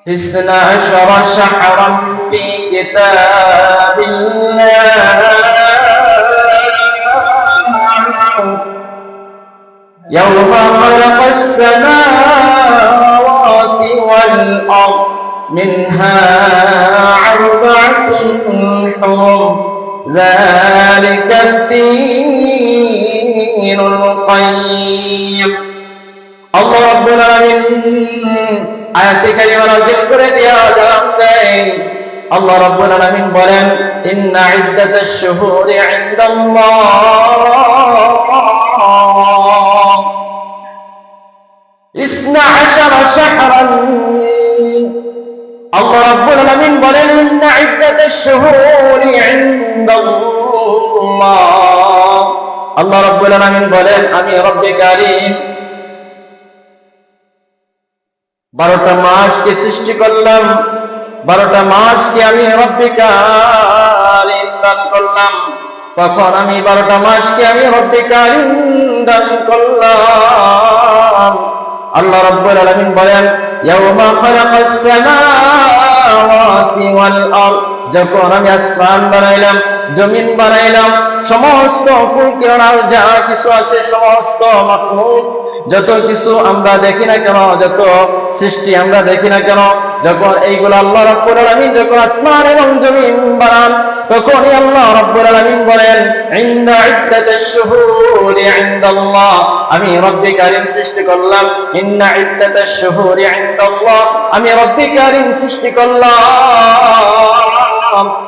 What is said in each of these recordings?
12 شهرا في كتاب الله يوم خلق السماوات والأرض منها 4 حرم ذلك الدين القيم الله رب العالمين আয়াতে কারিমা নাযিল করে দেয়া যায় আল্লাহ রাব্বুল আলামিন বলেন ইন্না ইদ্দাতাশ শুহুরি ইনদাল্লাহ 12 শাহরান আল্লাহ রাব্বুল আলামিন বলেন ইন্না ইদ্দাতাশ শুহুরি ইনদাল্লাহ আল্লাহ রাব্বুল আলামিন বলেন আমি রব্বে কারীম 12টা মাসকে সৃষ্টি করলাম 12টা মাসকে আমি রব্বে কারীম দান করলাম তখন আমি 12টা মাসকে আমি রব্বে কারীম দান করলাম আল্লাহ রাব্বুল আলামিন বলেন ইয়াওমা খালাকাস সামাওয়াতি ওয়াল আরদ যখন আমি আসমান বানাইলাম জমিন বানাইলাম সমস্ত কুলকিরণার যা কিছু আছে সমস্ত মাখলুক যত কিছু আমরা দেখি না কেন যত সৃষ্টি আমরা দেখি না কেন যখন এইগুলো আল্লাহ রাব্বুল আলামিন যখন আসমান এবং জমিন বানান তখনই আল্লাহ রাব্বুল আলামিন বলেন ইন্না ইদ্দাতাশ শুহুরি ইনদাল্লাহ আমি রব্বে কারীম সৃষ্টি করলাম ইন্না ইদ্দাতাশ শুহুরি ইনদাল্লাহ আমি রব্বে কারীম সৃষ্টি করলাম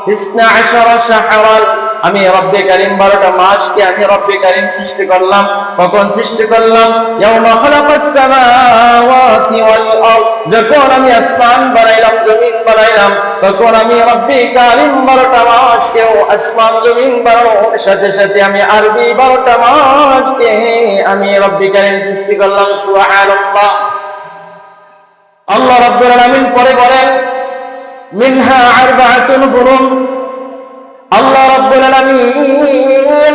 12 শাহরান আমি রব্বে কারীম 12টা মাসকে আমি রব্বে কারীম সৃষ্টি করলাম কখন সৃষ্টি করলাম ইয়াওমা খালাকাস সামাওয়াতি ওয়াল আরদ যখন আমি আসমান বানাইলাম জমিন বানাইলাম তখন আমি রব্বে কারীম 12টা মাসকে আসমান জমিন বানানোর সাথে সাথে আমি আরবি 12টা মাসকে আমি রব্বে কারীম সৃষ্টি করলাম সুবহানাল্লাহ আল্লাহ রাব্বুল আলামিন পরে বলেন মিনহা 4 হুরুম আল্লাহ রাব্বুল আলামিন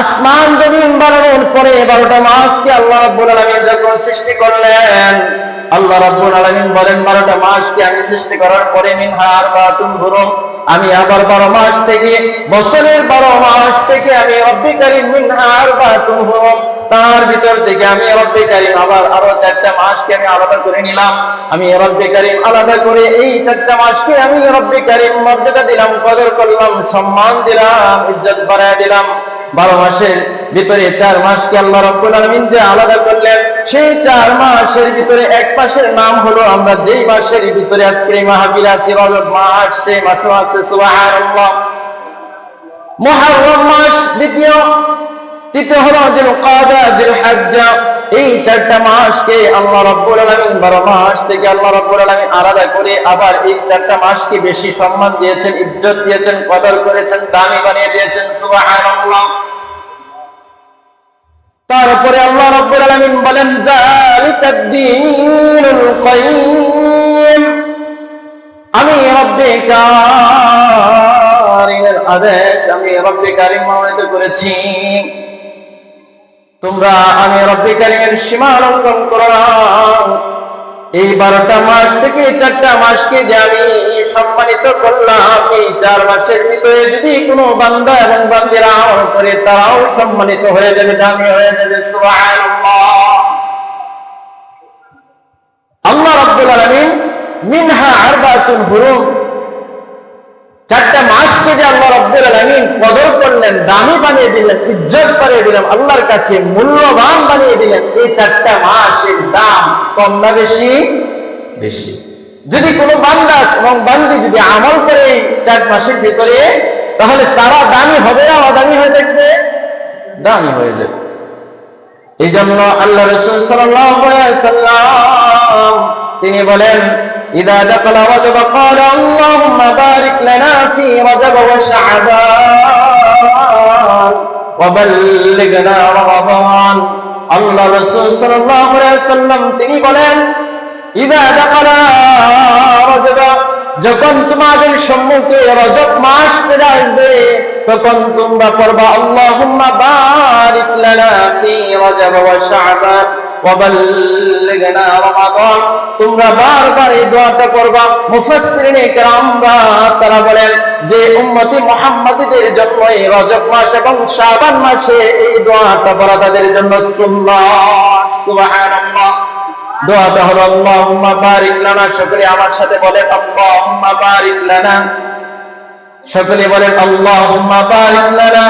আসমান জমিন বানানোর পরে 12টা মাসকে আল্লাহ রাব্বুল আলামিন যখন সৃষ্টি করলেন আল্লাহ রাব্বুল আলামিন বলেন 12টা মাসকে আমি সৃষ্টি করার পরে মিনহা 4 হুরুম আমি আবার 12 মাস থেকে বছরের 12 মাস থেকে আমি রব্বে কারীম মিনহা 4 হুরুম তার ভিতর থেকে আমি রব্বে কারীম আবার আরো 4টা মাসকে আমি আলাদা করে নিলাম আমি রব্বে কারীম আলাদা করে এই 4টা মাসকে আমি রব্বে কারীম মর্যাদা দিলাম কদর করলাম সম্মান দিলাম ইজ্জত বাড়ায় দিলাম 12 মাসের ভিতরে 4 মাসকে আল্লাহ রাব্বুল আলামিন যে আলাদা করলেন সেই 4 মাসের ভিতরে এক মাসের নাম হলো আমরা যেই মাসের ভিতরে আজকে মাহফিল আছে রজব মাস সেই মাস আছে সুবহানাল্লাহ মুহররম মাস দ্বিতীয় তৃতীয় হলো জিলকাদা জিলহজ্জা এই 4টা মাসকে আল্লাহ রাব্বুল আলামিন 12 মাস থেকে আল্লাহ রাব্বুল আলামিন আলাদা করে আবার এই 4টা মাসকে বেশি সম্মান দিয়েছেন ইজ্জত দিয়েছেন কদর করেছেন দামি বানিয়ে দিয়েছেন সুবহানাল্লাহ তারপরে আল্লাহ রাব্বুল আলামিন বলেন যালিকাদ দীনুল কাইয়্যিম আমি রব্বে কারীমের আদেশ আমি রব্বে কারীম মনোনীত করেছি তোমরা আমি রব্বে কারীমের সীমা লঙ্ঘন করো না এই 12টা মাস থেকে 4টা মাসকে যে আমি সম্মানিত করলাম এই 4 মাসের ভিতরে যদি কোনো বান্দা এবং বান্দীরা আমল করে তারাও সম্মানিত হয়ে যাবে দামি হয়ে যাবে সুবহানাল্লাহ আল্লাহ রাব্বুল আলামিন মিনহা 4 হুরুম 4টা মাসকে যে আল্লাহ রাব্বুল আলামিন কদর করলেন দামি বানিয়ে দিলেন ইজ্জত বানিয়ে দিলেন আল্লাহর কাছে মূল্যবান বানিয়ে দিলেন এই 4টা মাসের দাম কম না বেশি বেশি যদি কোনো বান্দা এবং বান্দি যদি আমল করে এই 4 মাসের ভিতরে তাহলে তারা দামি হবে না অদামি হয়ে থাকবে দামি হয়ে যাবে এই জন্য আল্লাহ রাসূল সাল্লাল্লাহু আলাইহি ওয়াসাল্লাম তিনি বলেন إذا دخل رجب قال اللهم بارك لنا في رجب وشعبان وبلغنا رمضان الله رسول صلى الله عليه وسلم তিনি বলেন إذا دخل رجب যখন তোমাদের সম্মুখে রজব মাস চলে আসবে তখন তোমরা পড়বা আল্লাহুম্মা বারিক লানা ফি রজব ওয়া শাবান ওয়া বাল্লিগনা রমাদান। তোমরা বারবার এই দোয়াটা করবা। মুফাসসিরিনে কেরামরা তারা বলেন যে উম্মতি মুহাম্মাদীদের জন্য এই রজব মাস এবং শাবান মাসে এই দোয়াটা পড়া তাদের জন্য সুন্নাত। সুবহানাল্লাহ। দোয়াটা হলো আল্লাহুম্মা বারিক লানা। সকলে আমার সাথে বলেন আল্লাহুম্মা বারিক লানা। সকলে বলেন আল্লাহুম্মা বারিক লানা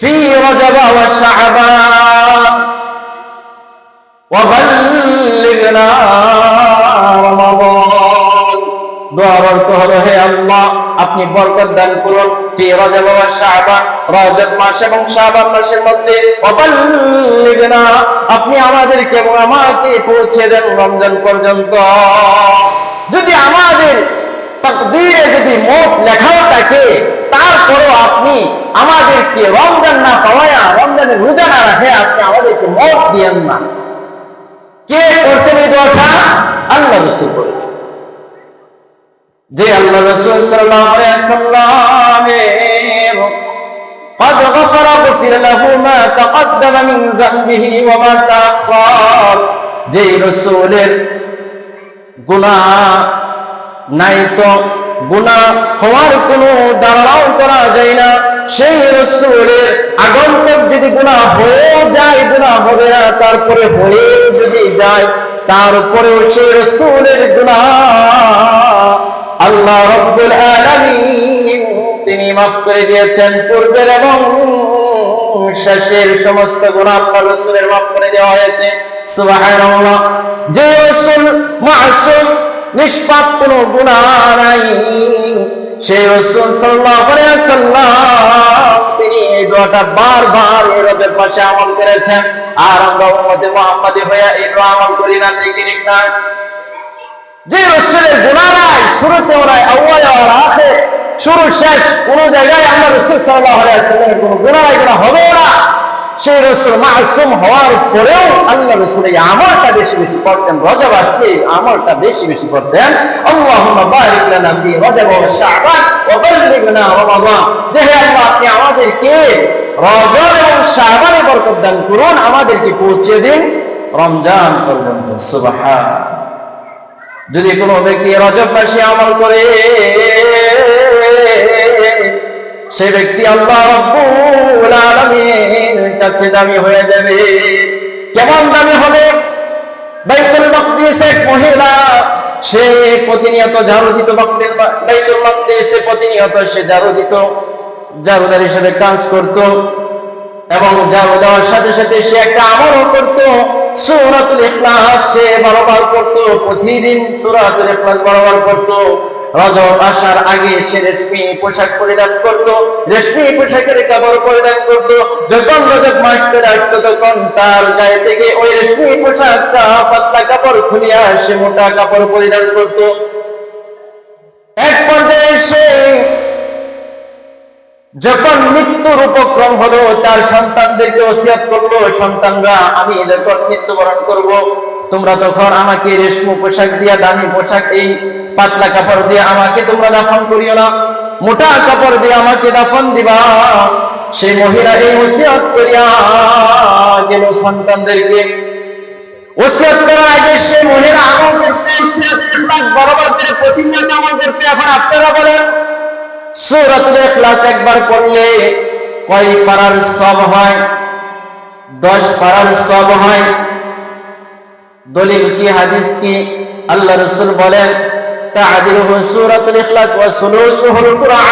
ফি রজব ওয়া শাবান ওয়া বাল্লিগনা রমাদান। দোয়ার অর্থ হলো হে আল্লাহ আপনি বরকত দান করুন ফি রজব ওয়া শাবান, রজব মাস এবং শাবান মাসের মধ্যে, ওয়া বাল্লিগনা আপনি আমাদেরকে এবং আমাকে পৌঁছে দেন রমজান পর্যন্ত। যদি আমাদের তাকদীরে যদি মওত লেখাও থাকে, তারপরেও আপনি আমাদেরকে রমজান না পাওয়ায়া, রমজানের রোজা না রাখে আপনি আমাদেরকে মওত দিয়েন না। কে করছেন এই দোয়াটা? আল্লাহ রাসূল করেছেন। যে আল্লাহ রাসূল সাল্লাল্লাহু আলাইহি ওয়াসাল্লাম قد غفر له ما تقدم من ذنبه وما تأخر। যে রাসূলের গুনাহ নাই তো গুনাহ হওয়ার কোনো ধারণাও করা যায় না, সেই রাসূলের আগন্তুক যদি গুনাহ হয়ে যায়, গুনাহ হবে না, তারপরে হয়ে যদি যায় তারপরেও সেই রাসূলের গুনাহ আল্লাহ রাব্বুল আলামিন তিনি মাফ করে দিয়েছেন। পূর্বের এবং শেষের সমস্ত গুনাহ আল্লাহ রাসূলের মাফ করে দেওয়া হয়েছে। সুবহানাল্লাহ। যে রাসূল মাসুম, নিষ্পাপ, কোনো গুনাহ নাই, সেই রাসূল সাল্লাল্লাহু আলাইহি ওয়াসাল্লাম তিনি এই দোয়াটা বারবার এই রজব মাসে আমল করেছেন। আর আমরা উম্মতে মুহাম্মাদী হয়ে এই দোয়া আমল করি না, ঠিক না? যে রাসূলের গুনাহ নাই, শুরুতেও নাই, আউয়ালে আর আখিরে, শুরু শেষ কোন জায়গায় আমরা রাসূল সাল্লাল্লাহু আলাইহি ওয়াসাল্লামের কোনো গুনাহ নাই, গুনাহ হবে না, সেই রাসূল মাসুম হওয়ার পরেও আল্লাহ রাসূল এই আমলটা বেশি বেশি করতেন। রজব আসলে আমলটা বেশি বেশি করতেন। আল্লাহুম্মা বারিক লানা ফি রজব ওয়া শাবান ওয়া বাল্লিগনা রমাদান। যে হে আল্লাহ আপনি আমাদেরকে রজব এবং শাবানে বরকত দান করুন, আমাদেরকে পৌঁছে দিন রমজান পর্যন্ত। সুবহানাল্লাহ। যদি কোনো ব্যক্তি রজব মাসে আমল করে, সে ব্যক্তি আল্লাহ রাব্বুল আলামিনের কাছে দামি হয়ে যাবে। কেমন দামি হবে? বাইতুল মাকদিস এক মহিলা, সে প্রতিনিয়ত ঝাড়ু দিত, বাইতুল মাকদিসে প্রতিনিয়ত সে ঝাড়ু দিত, ঝাড়ুদার হিসেবে কাজ করত, এবং ঝাড়ু দেওয়ার সাথে সাথে সে একটা আমলও করত। সূরাতুল ইখলাস সে বারবার করত, প্রতিদিন সূরাতুল ইখলাস বারবার করত। রজব আসার আগে সে রেশমি পোশাক পরিধান করত, রেশমি পোশাকের কাপড় পরিধান করত। যখন রজব মাস চলে আসতো তখন তার গায়ে থেকে ওই রেশমি পোশাকটা পাতলা কাপড় খুলিয়া সে মোটা কাপড় পরিধান করত। এক পর্যায়ে সে যখন মৃত্যুর উপক্রম হলো, তার সন্তানদেরকে ওসিয়ত করলো, সন্তানরা আমি যখন মৃত্যুবরণ করব, তোমরা তখন আমাকে রেশমি পোশাক দিয়া, দামি পোশাক, এই পাতলা কাপড় দিয়ে আমাকে তোমরা দাফন করিও না, মোটা কাপড় দিয়ে আমাকে দাফন দিবা। সেই মহিলা এই ওসিয়ত করিয়া গেল সন্তানদেরকে। ওসিয়ত করার আগে সে মহিলা আমল করতে, বরাবর করে প্রতিনিয়ত আমল করতে। এখন আপনারা বলেন সূরাতুল ইখলাস একবার পড়লে কয় পারার সওয়াব হয়? 10 পারার সওয়াব হয়। দলিল কি, হাদিস কি? আল্লাহ রাসূল বলেন তা'দিলু সূরাতুল ইখলাস ওয়া সুলুসুল কুরআন।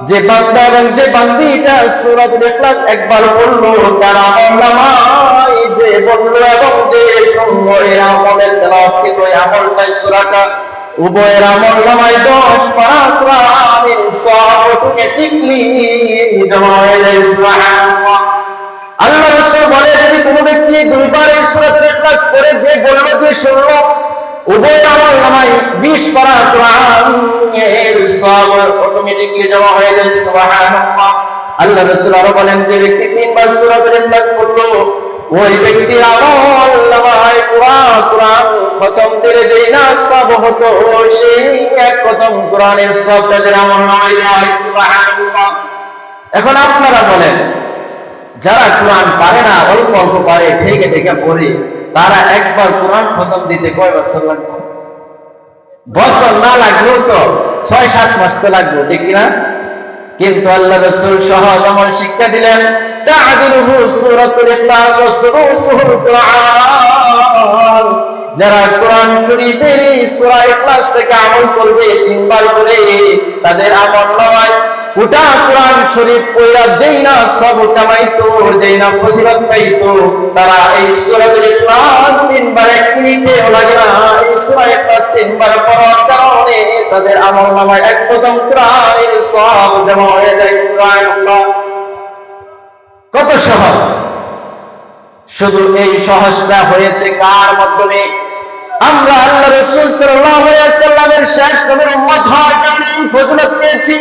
যে বান্দা এবং যে বান্দীটা সূরাতুল ইখলাস একবার পড়লো, তার আমলনামায় যে বললো এবং যে শুনলো এই আমলের তেলাওয়াতকে, তো এই আমলটাই সূরাটা উভয়ের আমলনামায় 10 পারা কোরআনের সওয়াব অটোমেটিক্যালি জমা হয়ে যায়। সুবহানাল্লাহ। আল্লাহ রাসূল বলে যদি কোনো ব্যক্তি 2 বার এই সূরাতুল ইখলাস পড়ে, যে বললো যে শুনলো, উভয়ের আমলনামায় 20 পারা কোরআনের সওয়াব অটোমেটিক্যালি জমা হয়ে যায়। সুবহানাল্লাহ। আল্লাহ রাসূল আরো বলেন যে ব্যক্তি 3 বার সূরাতুল ইখলাস পড়লো, ওই ব্যক্তির আমলনামায় কোরআন খতম দিলে যেই না সওয়াব হতো, সেই এক খতম কোরআনের সওয়াব তাদের আমলনামায় দেওয়া হয়। সুবহানাল্লাহ। এখন আপনারা বলেন যারা কোরআন পারে না, অল্প অল্প পারে, ঠেকে ঠেকে পড়ে, তারা একবার কোরআন খতম দিতে কয় বছর লাগবে? বছর না লাগলেও তো 6-7 মাস তো লাগবে, ঠিক না? কিন্তু আল্লাহ রাসূল সহজ আমল শিক্ষা দিলেন, তা'দিলুহু সূরাতুল ইখলাস ওয়া সুরুসুল কুরআন। যারা কোরআন শরীফের সূরা ইখলাস থেকে আমল করবে 3 বার করে, তাদের আমলনামায় গোটা কোরআন শরীফ পড়া যেই না সব কামাইতো, যেই না ফজিলত পাইতো, তারা এই সূরাতুল ইখলাস 3 বার 1 মিনিটেও লাগে না, এই সূরা ইখলাস 3 বার পড়ার কারণে তাদের আমলনামায় এক কদম কোরআনের সওয়াব জমা হয়ে যায়। সুবহানাল্লাহ, কত সহজ! শুধু এই সহজটা হয়েছে কার মাধ্যমে? আমরা আল্লাহ রাসূল সাল্লাল্লাহু আলাইহি ওয়াসাল্লামের শেষ নবীর উম্মত হওয়ার কারণে ফজিলত পেয়েছি।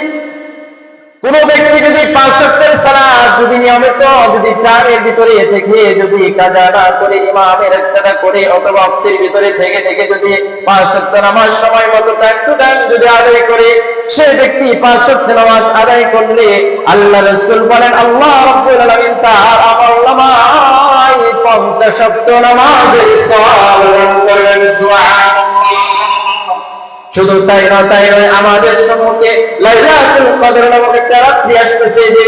কোন ব্যক্তি যদি 5 ওয়াক্তের সালাত যদি নিয়মিত, যদি টাইমের ভিতরে থেকে যদি কাজা না করে, ইমামের ইক্তেদা করে, অথবা ওয়াক্তের ভিতরে থেকে থেকে যদি 5 ওয়াক্ত নামাজ সময় মতো টাইম টু টাইম যদি আদায় করে, সে ব্যক্তি 5 ওয়াক্ত নামাজ আদায় করলে আল্লাহ রাসূল বলেন আল্লাহ রাব্বুল আলামিন তার আমলনামায় 50 ওয়াক্ত নামাজের সওয়াব দান করবেন। সুবহানাল্লাহ। শুধু তাই নয়, আমাদের সম্মুখে লাইলাতুল কদর নামক একটা রাত্রি আসতেছে, যে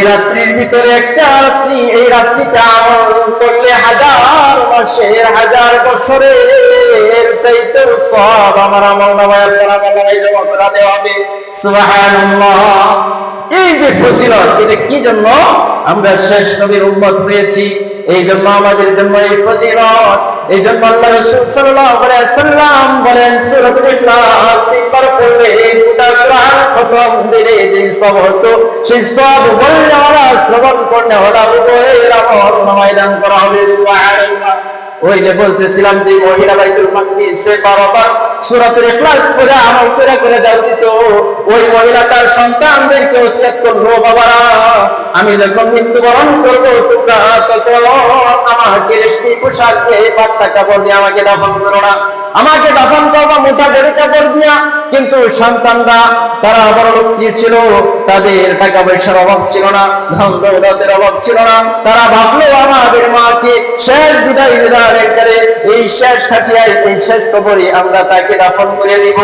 রাত্রির ভিতরে একটা রাত্রি, এই রাত্রিতে আমল করলে 1000 মাসের 1000 বছরের চাইতে সওয়াব আমার আমলনামায় জমা করা দেওয়া হবে। সুবহানাল্লাহ। এই যে ফজিলত, এটা কি জন্য? আমরা শেষ নবীর উম্মত হয়েছি, এই জন্য আমাদের জন্য এই ফজিলত। এই জন্য আল্লাহ রাসূল সাল্লাল্লাহু আলাইহি ওয়াসাল্লাম বলেন, সূরাতুল ইখলাস 3 বার পড়লে গোটা কোরআন খতম দিলে যে সব হতো, সেই সব বলনেওয়ালা, শ্রবণ করনেওয়ালা উভয়ের আমলনামায় দান করা হবে। সুবহানাল্লাহ। ওই যে বলতেছিলাম যে মহিলা বাইতুল মাকদিসে 12 বার সূরাতুল ইখলাস পড়ে আমল করে দাও দিত, ওই মহিলা তার সন্তানদেরকে ওসিয়ত করলো, বাবারা আমি যখন মৃত্যুবরণ করবো তোমরা তখন আমাকে রেশমি পোশাক দিয়ে, পাতলা কাপড় দিয়ে আমাকে দাফন করো না, আমাকে দাফন করবো মোটা বেড়ে কাপড় দিয়া। কিন্তু সন্তানরা তারা বড় লোক ছিল, তাদের টাকা পয়সার অভাব ছিল না, ধন দৌলতের অভাব ছিল না, তারা ভাবলো আমাদের মাকে শেষ বিদায় করে এই শেষ খাটিয়ায়, এই শেষ কবরে আমরা তাকে দাফন করে দিব।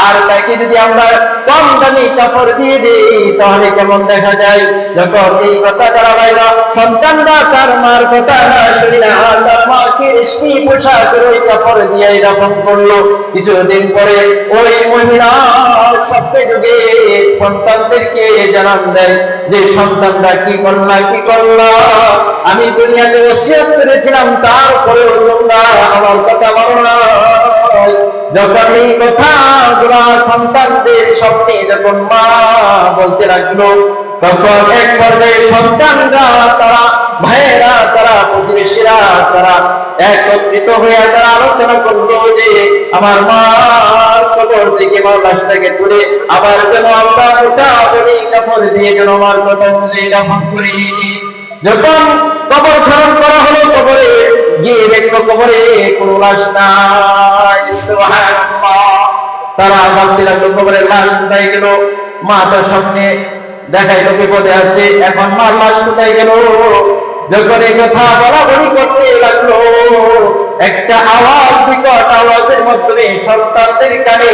আর তাকে যদি আমরা কম দামি কাপড় দিয়ে দিই তাহলে কেমন দেখা যায়? যখন এই কথা তারা বাইরা, সন্তানরা তার মার কথা না শুনে তার মাকে রেশমি পোশাকের ওই কাপড় দিয়ে দাফন করলো। কিছুদিন পরে ওই মহিলা স্বপ্নে যুগে সন্তানদেরকে জানান দেয় যে সন্তানরা কি করলা, আমি দুনিয়াতে ওসিয়ত করেছিলাম, তারপরেও তোমরা আমার কথা মানো না। যখন এই কথা সন্তানদের স্বপ্নে যখন মা বলতে লাগলো, তখন এক পর্যায়ে সন্তানরা, তারা ভাইয়েরা, তারা প্রতিবেশীরা, তারা একত্রিত হয়ে তারা আলোচনা করলো যে আমার মার কবর থেকে আমার লাশটাকে তুলে আবার যেন আমরা মোটা বলি কাপড় দিয়ে যেন আমার কথা অনুযায়ী দাফন করি। যখন কবর খনন করা হলো, কবরে গিয়ে দেখলো কবরে কোনো লাশ নাই। সুবহানাল্লাহ। তারা ভাবতে লাগলো কবরের লাশ কোথায় গেল? মা তার স্বপ্নে দেখাইলো বিপদে আছে, এখন মার লাশ কোথায় গেল? যখন এই কথা বলাবলি করতে লাগলো, একটা আওয়াজ, বিকট আওয়াজের মাধ্যমে সন্তানদের কানে